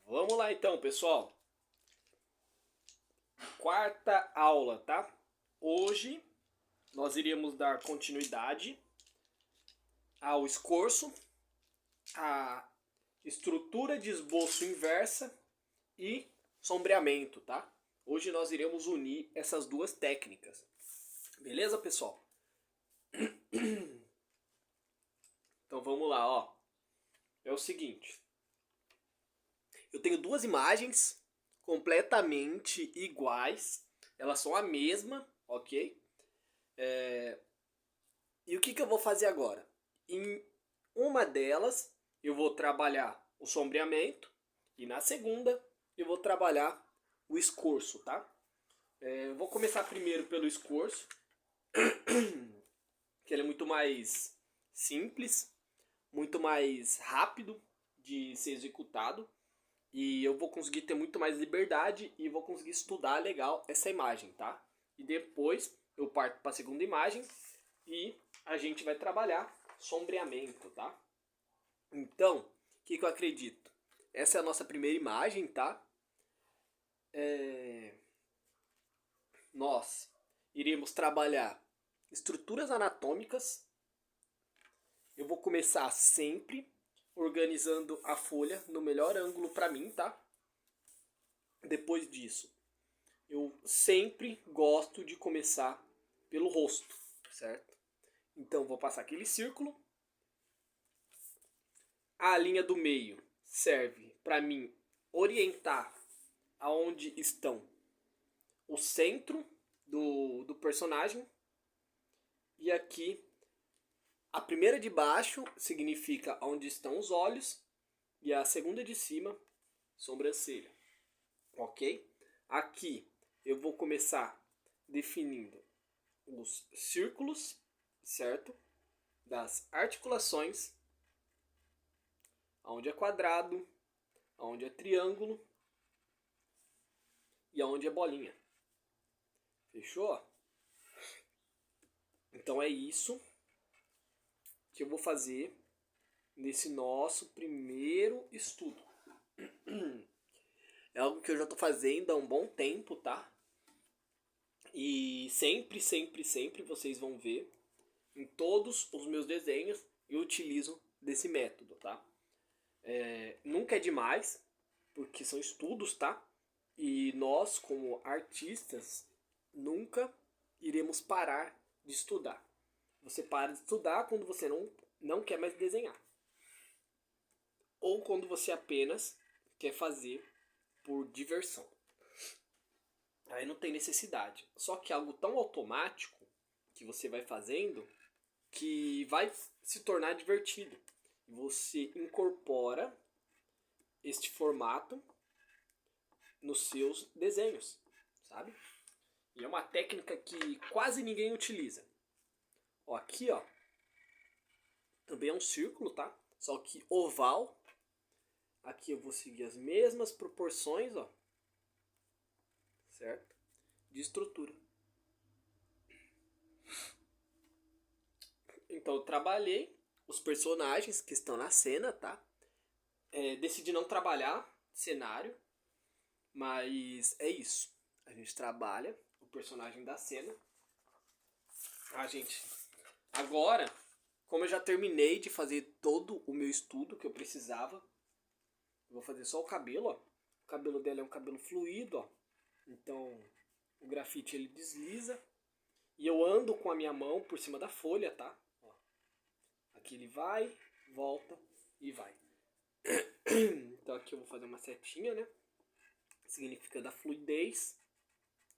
Vamos lá então, pessoal. Quarta aula, tá? Hoje nós iremos dar continuidade ao escorço, à estrutura de esboço inversa e sombreamento, tá? Hoje nós iremos unir essas duas técnicas. Beleza, pessoal? Então vamos lá, ó. É o seguinte. Eu tenho duas imagens completamente iguais. Elas são a mesma, ok? E o que eu vou fazer agora? Em uma delas eu vou trabalhar o sombreamento e na segunda eu vou trabalhar o escorço, tá? Eu vou começar primeiro pelo escorço, que ele é muito mais simples, muito mais rápido de ser executado e eu vou conseguir ter muito mais liberdade e vou conseguir estudar legal essa imagem, tá? E depois eu parto para a segunda imagem e a gente vai trabalhar sombreamento, tá? Então, o que eu acredito? Essa é a nossa primeira imagem, tá? Nós iremos trabalhar estruturas anatômicas. Eu vou começar sempre organizando a folha no melhor ângulo para mim, tá? Depois disso, eu sempre gosto de começar pelo rosto, certo? Então, vou passar aquele círculo. A linha do meio serve para mim orientar aonde estão o centro do personagem. E aqui, a primeira de baixo significa onde estão os olhos. E a segunda de cima, sobrancelha. Ok? Aqui eu vou começar definindo os círculos, certo? Das articulações, onde é quadrado, onde é triângulo e onde é bolinha. Fechou? Então é isso que eu vou fazer nesse nosso primeiro estudo. É algo que eu já estou fazendo há um bom tempo, tá? E sempre vocês vão ver em todos os meus desenhos eu utilizo desse método, tá? Nunca é demais, porque são estudos, tá? E nós, como artistas, nunca iremos parar de estudar. Você para de estudar quando você não quer mais desenhar. Ou quando você apenas quer fazer por diversão. Aí não tem necessidade. Só que é algo tão automático que você vai fazendo que vai se tornar divertido. Você incorpora este formato nos seus desenhos, sabe? E é uma técnica que quase ninguém utiliza. Ó, aqui, ó, também é um círculo, tá? Só que oval. Aqui eu vou seguir as mesmas proporções, ó, certo? De estrutura. Então eu trabalhei os personagens que estão na cena, tá? Decidi não trabalhar cenário, mas é isso. A gente trabalha o personagem da cena. A gente agora, como eu já terminei de fazer todo o meu estudo que eu precisava, eu vou fazer só o cabelo, ó. O cabelo dela é um cabelo fluido, ó. Então o grafite ele desliza e eu ando com a minha mão por cima da folha, tá? Ó. Aqui ele vai, volta e vai. Então aqui eu vou fazer uma setinha, né? Significando a fluidez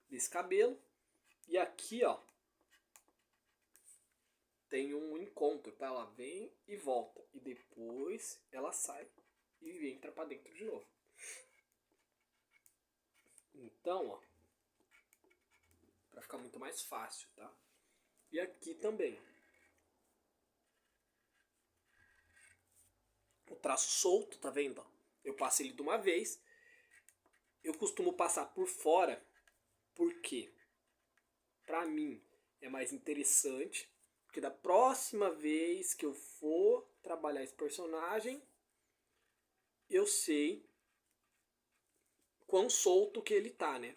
desse cabelo. E aqui, ó, tem um encontro, tá? Ela vem e volta. E depois ela sai e entra pra dentro de novo. Então, ó, pra ficar muito mais fácil, tá? E aqui também. O traço solto, tá vendo? Eu passo ele de uma vez. Eu costumo passar por fora, porque pra mim é mais interessante. Porque da próxima vez que eu for trabalhar esse personagem, eu sei quão solto que ele tá, né?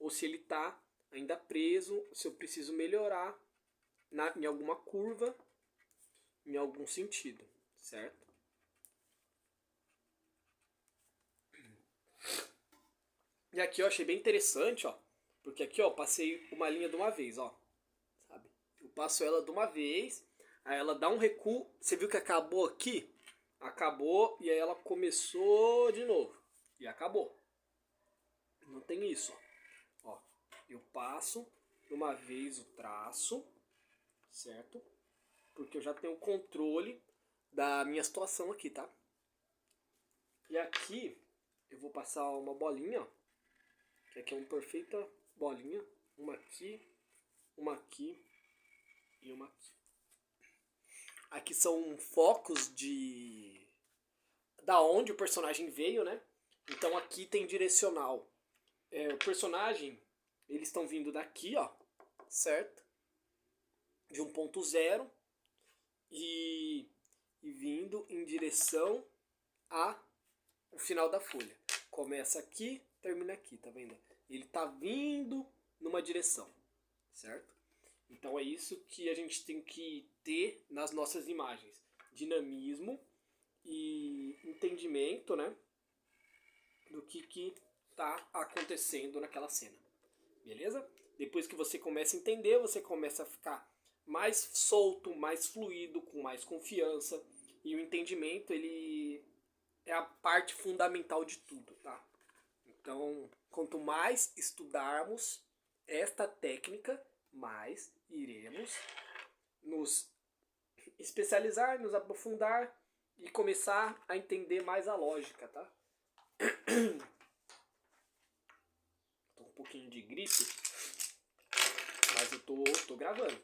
Ou se ele tá ainda preso, se eu preciso melhorar em alguma curva, em algum sentido, certo? E aqui eu achei bem interessante, ó, porque aqui, ó, passei uma linha de uma vez, ó, sabe? Eu passo ela de uma vez, aí ela dá um recuo, você viu que acabou aqui? Acabou e aí ela começou de novo e acabou. Não tem isso, ó. Ó, eu passo de uma vez o traço, certo? Porque eu já tenho o controle da minha situação aqui, tá? E aqui eu vou passar uma bolinha, ó, que aqui é uma perfeita bolinha, uma aqui e uma aqui. Aqui são focos da onde o personagem veio, né? Então aqui tem direcional. O personagem, eles estão vindo daqui, ó, certo? De um ponto zero e vindo em direção a o final da folha. Começa aqui, termina aqui, tá vendo? Ele tá vindo numa direção, certo? Então é isso que a gente tem que ter nas nossas imagens. Dinamismo e entendimento, né? Do que tá acontecendo naquela cena. Beleza? Depois que você começa a entender, você começa a ficar mais solto, mais fluido, com mais confiança. E o entendimento, ele é a parte fundamental de tudo, tá? Então, quanto mais estudarmos esta técnica, mais iremos nos especializar, nos aprofundar e começar a entender mais a lógica, tá? Tô com um pouquinho de gripe, mas eu tô gravando.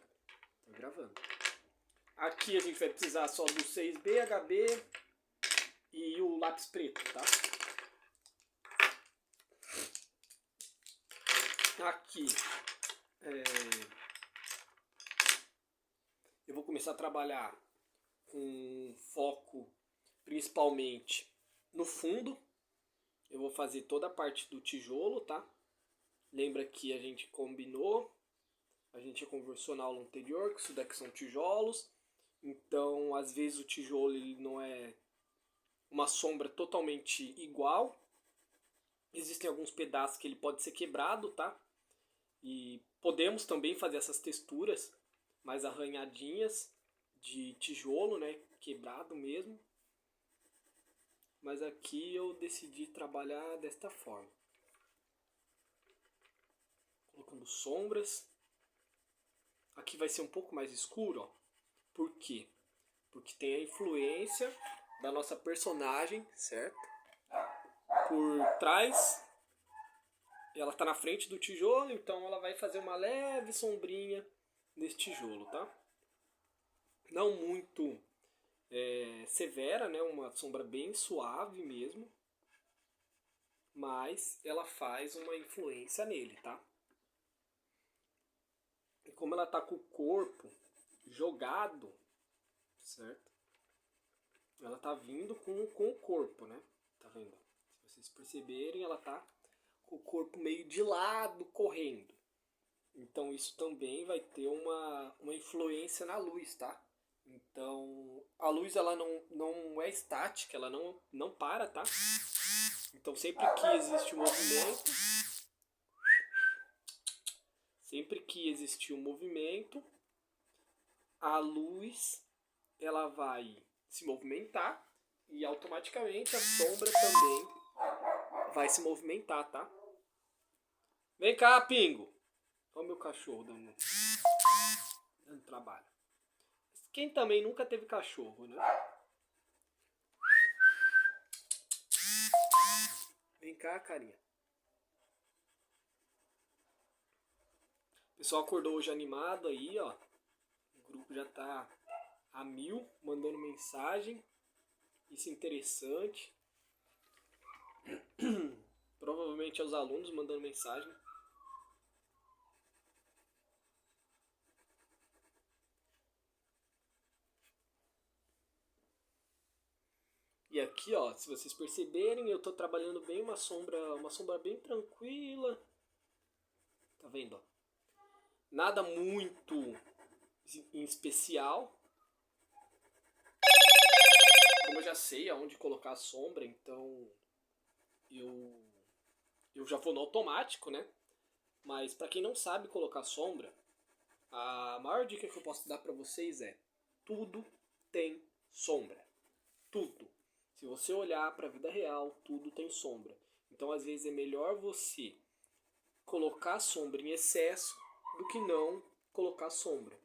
Tô gravando. Aqui a gente vai precisar só do 6B, HB e o lápis preto, tá? Aqui eu vou começar a trabalhar com foco principalmente no fundo. Eu vou fazer toda a parte do tijolo, tá? Lembra que a gente combinou, a gente conversou na aula anterior que isso daqui são tijolos. Então, às vezes o tijolo ele não é uma sombra totalmente igual. Existem alguns pedaços que ele pode ser quebrado, tá? E podemos também fazer essas texturas mais arranhadinhas de tijolo, né? Quebrado mesmo. Mas aqui eu decidi trabalhar desta forma. Colocando sombras. Aqui vai ser um pouco mais escuro, ó. Por quê? Porque tem a influência da nossa personagem, certo? Por trás, ela está na frente do tijolo, então ela vai fazer uma leve sombrinha nesse tijolo, tá? Não muito severa, né? Uma sombra bem suave mesmo, mas ela faz uma influência nele, tá? E como ela tá com o corpo jogado, certo? Ela tá vindo com o corpo, né? Tá vendo? Se vocês perceberem, ela tá com o corpo meio de lado, correndo. Então isso também vai ter uma influência na luz, tá? Então a luz ela não é estática, ela não para, tá? Então sempre que existe um movimento, a luz ela vai se movimentar e automaticamente a sombra também vai se movimentar, tá? Vem cá, Pingo! Olha o meu cachorro dando trabalho. Quem também nunca teve cachorro, né? Vem cá, carinha. O pessoal acordou hoje animado aí, ó. O grupo já tá a 1000 mandando mensagem. Isso é interessante. Provavelmente é os alunos mandando mensagem. E E aqui, ó, se vocês perceberem, eu tô trabalhando bem uma sombra bem tranquila. Tá vendo, ó? Nada muito em especial. Como eu já sei aonde colocar a sombra, então eu já vou no automático, né? Mas para quem não sabe colocar sombra, a maior dica que eu posso dar para vocês é: tudo tem sombra. Tudo. Se você olhar para a vida real, tudo tem sombra. Então, às vezes é melhor você colocar sombra em excesso do que não colocar sombra.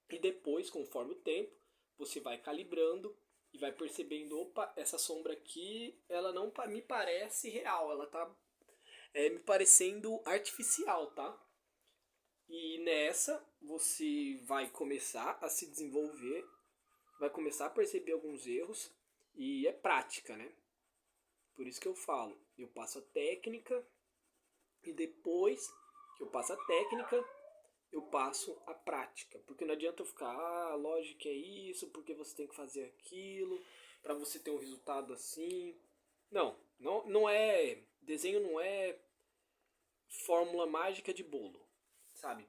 E depois, conforme o tempo, você vai calibrando e vai percebendo: opa, essa sombra aqui, ela não me parece real, ela tá me parecendo artificial, tá? E nessa você vai começar a se desenvolver, vai começar a perceber alguns erros e é prática, né? Por isso que eu falo, eu passo a técnica e depois que eu passo a técnica, eu passo a prática. Porque não adianta eu ficar, a lógica é isso, porque você tem que fazer aquilo, para você ter um resultado assim. Não é, desenho não é fórmula mágica de bolo, sabe?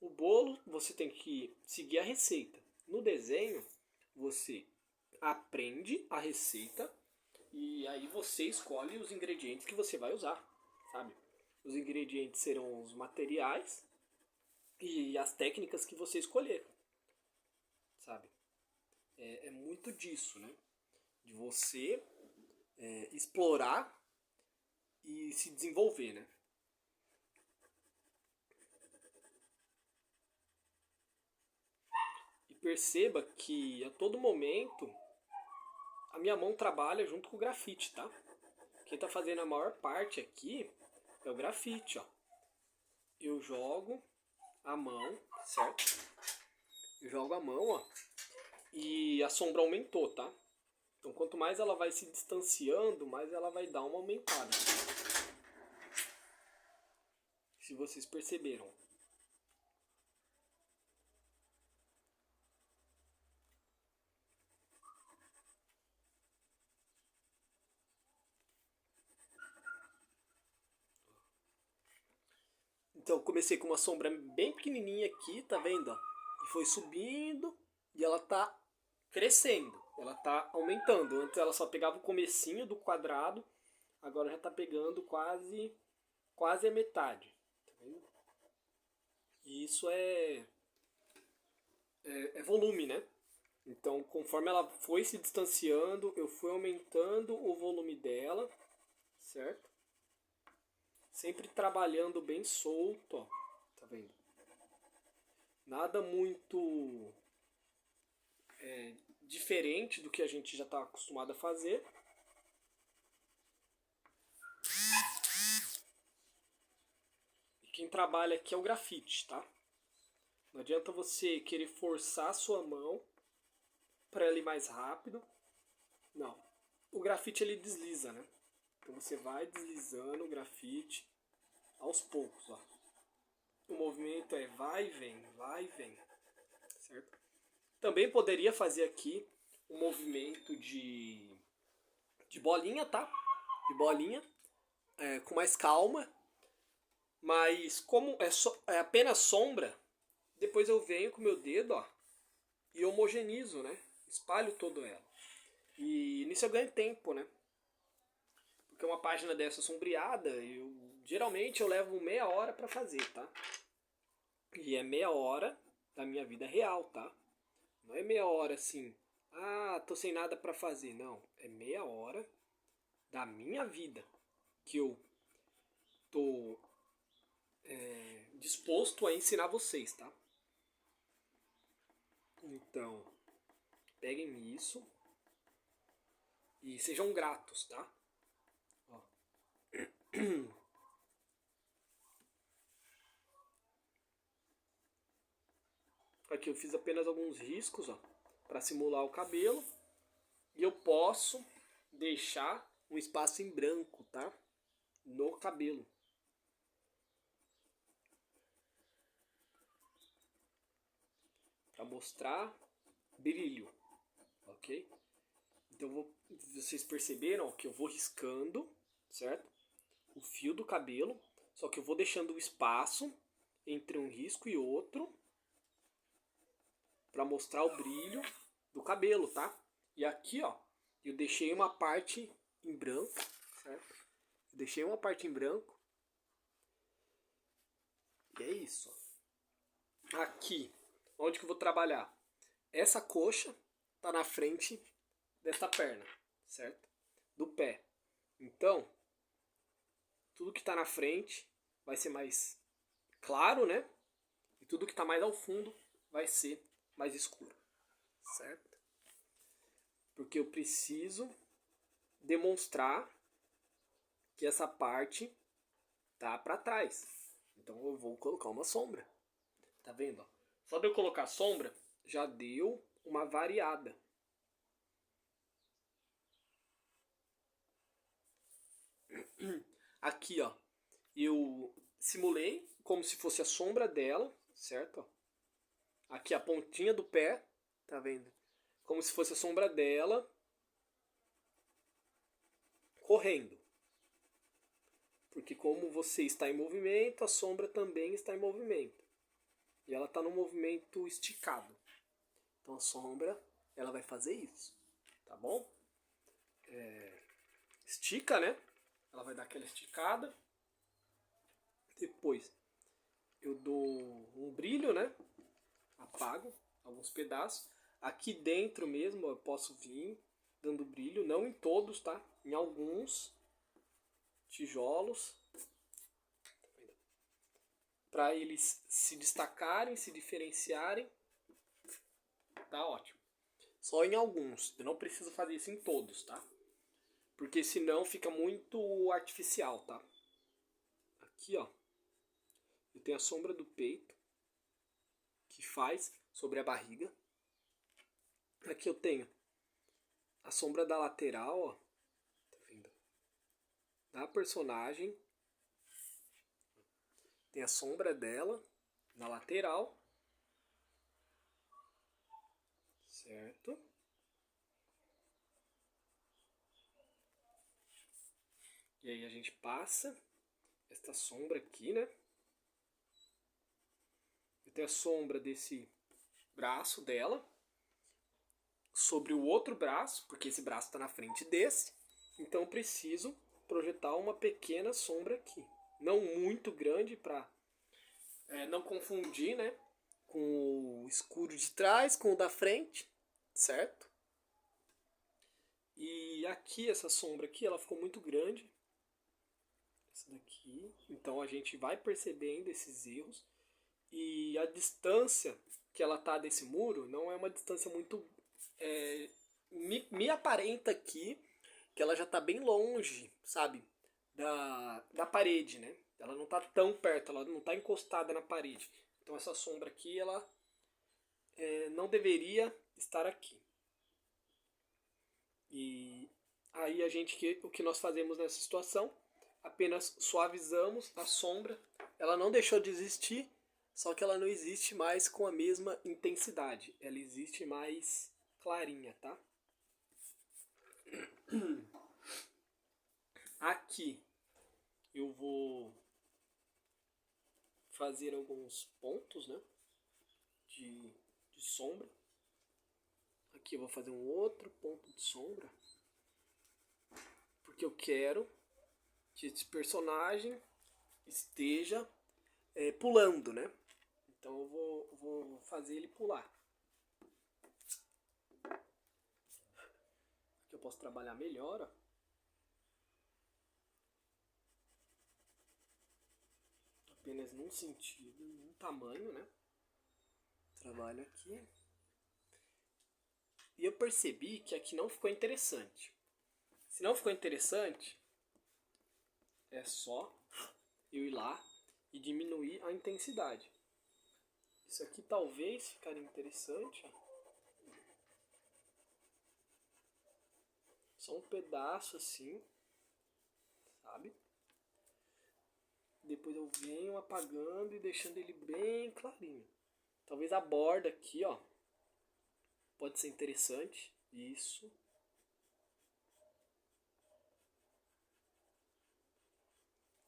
O bolo você tem que seguir a receita. No desenho você aprende a receita e aí você escolhe os ingredientes que você vai usar, sabe? Os ingredientes serão os materiais e as técnicas que você escolher, sabe? É muito disso, né? De você explorar e se desenvolver, né? E perceba que a todo momento a minha mão trabalha junto com o grafite, tá? Quem tá fazendo a maior parte aqui é o grafite, ó. Eu jogo a mão, certo? Eu jogo a mão, ó. E a sombra aumentou, tá? Então quanto mais ela vai se distanciando, mais ela vai dar uma aumentada. Se vocês perceberam. Então eu comecei com uma sombra bem pequenininha aqui, tá vendo? E foi subindo e ela tá crescendo, ela tá aumentando. Antes ela só pegava o comecinho do quadrado, agora já tá pegando quase a metade. Tá vendo? E isso é volume, né? Então, conforme ela foi se distanciando, eu fui aumentando o volume dela, certo? Sempre trabalhando bem solto, ó. Tá vendo? Nada muito diferente do que a gente já está acostumado a fazer. E quem trabalha aqui é o grafite, tá? Não adianta você querer forçar a sua mão para ela ir mais rápido. Não. O grafite ele desliza, né? Então você vai deslizando o grafite aos poucos, ó. O movimento é vai e vem, certo? Também poderia fazer aqui um movimento de bolinha, tá? De bolinha, com mais calma. Mas como é apenas sombra, depois eu venho com o meu dedo, ó, e homogenizo, né? Espalho todo ela. E nisso eu ganho tempo, né? Porque uma página dessa sombreada, geralmente eu levo meia hora para fazer, tá? E é meia hora da minha vida real, tá? Não é meia hora assim, tô sem nada para fazer. Não, é meia hora da minha vida que eu tô disposto a ensinar vocês, tá? Então, peguem isso e sejam gratos, tá? Ó. Aqui eu fiz apenas alguns riscos, ó, para simular o cabelo. E eu posso deixar um espaço em branco, tá? No cabelo. Para mostrar brilho, ok? Então vocês perceberam ó, que eu vou riscando, certo? O fio do cabelo, só que eu vou deixando o espaço entre um risco e outro para mostrar o brilho do cabelo, tá? E aqui, ó, eu deixei uma parte em branco, certo? Eu deixei uma parte em branco. E é isso. Aqui, onde que eu vou trabalhar? Essa coxa tá na frente dessa perna, certo? Do pé. Então, tudo que tá na frente vai ser mais claro, né? E tudo que tá mais ao fundo vai ser mais escuro, certo? Porque eu preciso demonstrar que essa parte tá para trás. Então eu vou colocar uma sombra. Tá vendo? Só de eu colocar sombra já deu uma variada. Aqui, ó, eu simulei como se fosse a sombra dela, certo? Aqui a pontinha do pé, tá vendo? Como se fosse a sombra dela correndo. Porque como você está em movimento, a sombra também está em movimento. E ela está no movimento esticado. Então a sombra, ela vai fazer isso, tá bom? Estica, né? Ela vai dar aquela esticada. Depois eu dou um brilho, né? Apago alguns pedaços. Aqui dentro mesmo eu posso vir dando brilho, não em todos, tá? Em alguns tijolos, para eles se destacarem, se diferenciarem. Tá ótimo. Só em alguns. Eu não preciso fazer isso em todos, tá? Porque senão fica muito artificial, tá? Aqui, ó. Eu tenho a sombra do peito, que faz sobre a barriga. Aqui eu tenho a sombra da lateral, ó. Tá vendo? Da personagem. Tem a sombra dela na lateral. Certo? E aí a gente passa esta sombra aqui, né? Eu tenho a sombra desse braço dela sobre o outro braço, porque esse braço está na frente desse. Então eu preciso projetar uma pequena sombra aqui. Não muito grande para não confundir, né? Com o escuro de trás, com o da frente, certo? E aqui, essa sombra aqui, ela ficou muito grande. Essa daqui. Então a gente vai percebendo esses erros. E a distância que ela tá desse muro não é uma distância muito... me aparenta aqui que ela já tá bem longe, sabe? Da parede, né? Ela não tá tão perto, ela não tá encostada na parede. Então essa sombra aqui, ela não deveria estar aqui. E aí o que nós fazemos nessa situação? Apenas suavizamos a sombra. Ela não deixou de existir, só que ela não existe mais com a mesma intensidade. Ela existe mais clarinha, tá? Aqui eu vou fazer alguns pontos, né? De sombra. Aqui eu vou fazer um outro ponto de sombra. Porque eu quero que esse personagem esteja pulando, né? Então eu vou fazer ele pular. Aqui eu posso trabalhar melhor, ó. Apenas num sentido, num tamanho, né? Trabalho aqui. E eu percebi que aqui não ficou interessante. Se não ficou interessante, é só eu ir lá e diminuir a intensidade. Isso aqui talvez ficaria interessante, ó. Só um pedaço assim, sabe? Depois eu venho apagando e deixando ele bem clarinho. Talvez a borda aqui, ó, pode ser interessante. Isso.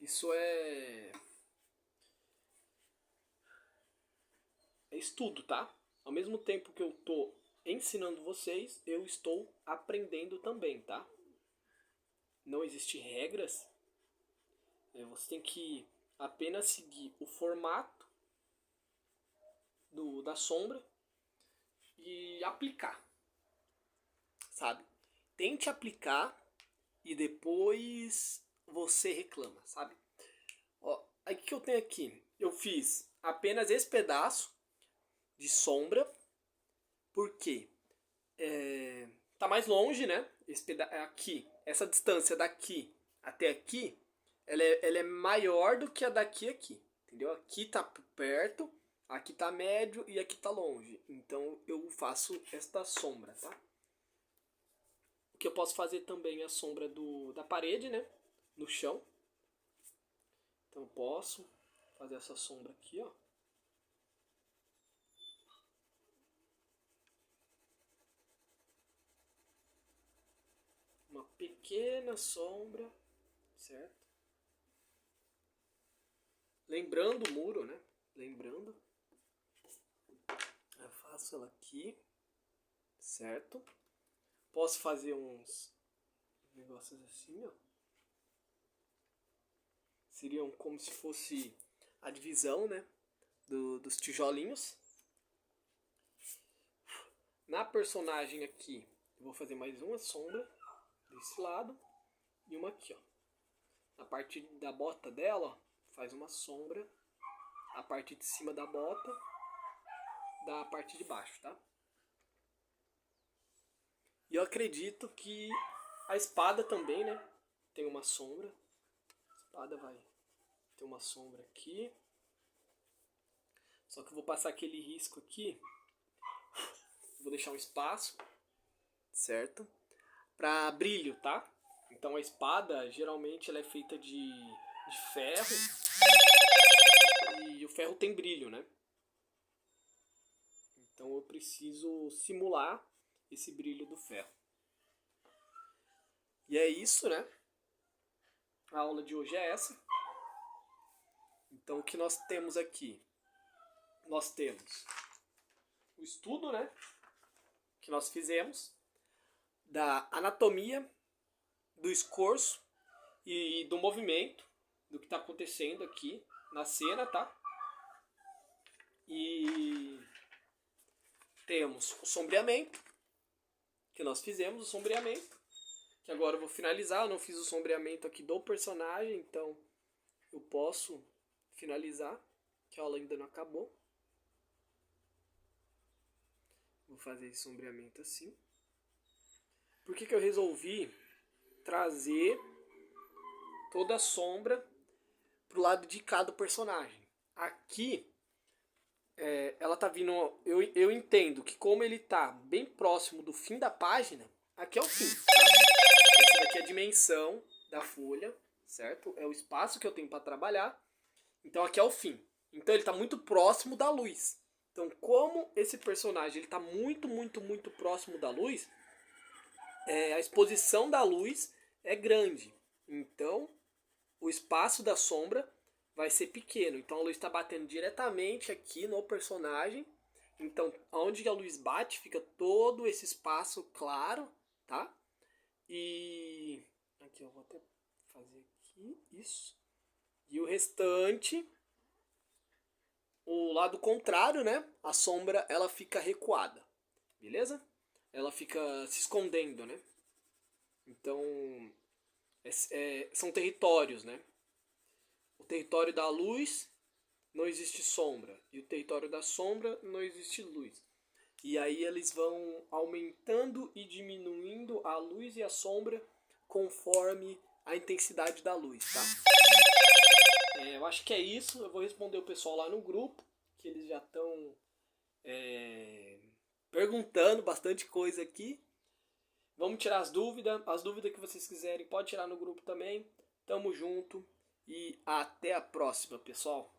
Isso é estudo, tá? Ao mesmo tempo que eu tô ensinando vocês, eu estou aprendendo também, tá? Não existem regras. Você tem que apenas seguir o formato da sombra e aplicar, sabe? Tente aplicar e depois você reclama, sabe? Ó, aí o que eu tenho aqui? Eu fiz apenas esse pedaço de sombra, porque tá mais longe, né? Aqui, essa distância daqui até aqui, ela é maior do que a daqui aqui, entendeu? Aqui tá perto, aqui tá médio e aqui tá longe. Então eu faço esta sombra, tá? O que eu posso fazer também é a sombra da parede, né? No chão. Então eu posso fazer essa sombra aqui, ó. Uma pequena sombra, certo? Lembrando o muro, né? Lembrando. Eu faço ela aqui, certo? Posso fazer uns negócios assim, ó. Seriam como se fosse a divisão, né? Dos tijolinhos. Na personagem aqui, eu vou fazer mais uma sombra desse lado e uma aqui, ó. Na parte da bota dela, ó, faz uma sombra. A parte de cima da bota, da parte de baixo, tá? E eu acredito que a espada também, né? Tem uma sombra. A espada vai ter uma sombra aqui. Só que eu vou passar aquele risco aqui. Vou deixar um espaço, certo? Para brilho, tá? Então a espada geralmente ela é feita de ferro. E o ferro tem brilho, né? Então eu preciso simular esse brilho do ferro. E é isso, né? A aula de hoje é essa. Então o que nós temos aqui? Nós temos o estudo, né? Que nós fizemos da anatomia, do escorço e do movimento, do que está acontecendo aqui na cena, tá? E temos o sombreamento, que nós fizemos o sombreamento, que agora eu vou finalizar. Eu não fiz o sombreamento aqui do personagem, então eu posso finalizar, que a aula ainda não acabou. Vou fazer esse sombreamento assim. Por que eu resolvi trazer toda a sombra pro lado de cá do personagem? Aqui, ela tá vindo... Eu entendo que como ele tá bem próximo do fim da página, aqui é o fim, tá? Essa daqui é a dimensão da folha, certo? É o espaço que eu tenho para trabalhar. Então aqui é o fim. Então ele tá muito próximo da luz. Então como esse personagem ele tá muito, muito, muito próximo da luz, a exposição da luz é grande. Então o espaço da sombra vai ser pequeno. Então a luz está batendo diretamente aqui no personagem. Então onde a luz bate fica todo esse espaço claro, tá? E aqui eu vou até fazer aqui isso. E o restante, o lado contrário, né? A sombra ela fica recuada, beleza? Ela fica se escondendo, né? Então são territórios, né? O território da luz não existe sombra, e o território da sombra não existe luz. E aí eles vão aumentando e diminuindo a luz e a sombra conforme a intensidade da luz, tá? Eu acho que é isso. Eu vou responder o pessoal lá no grupo, que eles já estão perguntando bastante coisa aqui. Vamos tirar as dúvidas. As dúvidas que vocês quiserem, pode tirar no grupo também. Tamo junto e até a próxima, pessoal.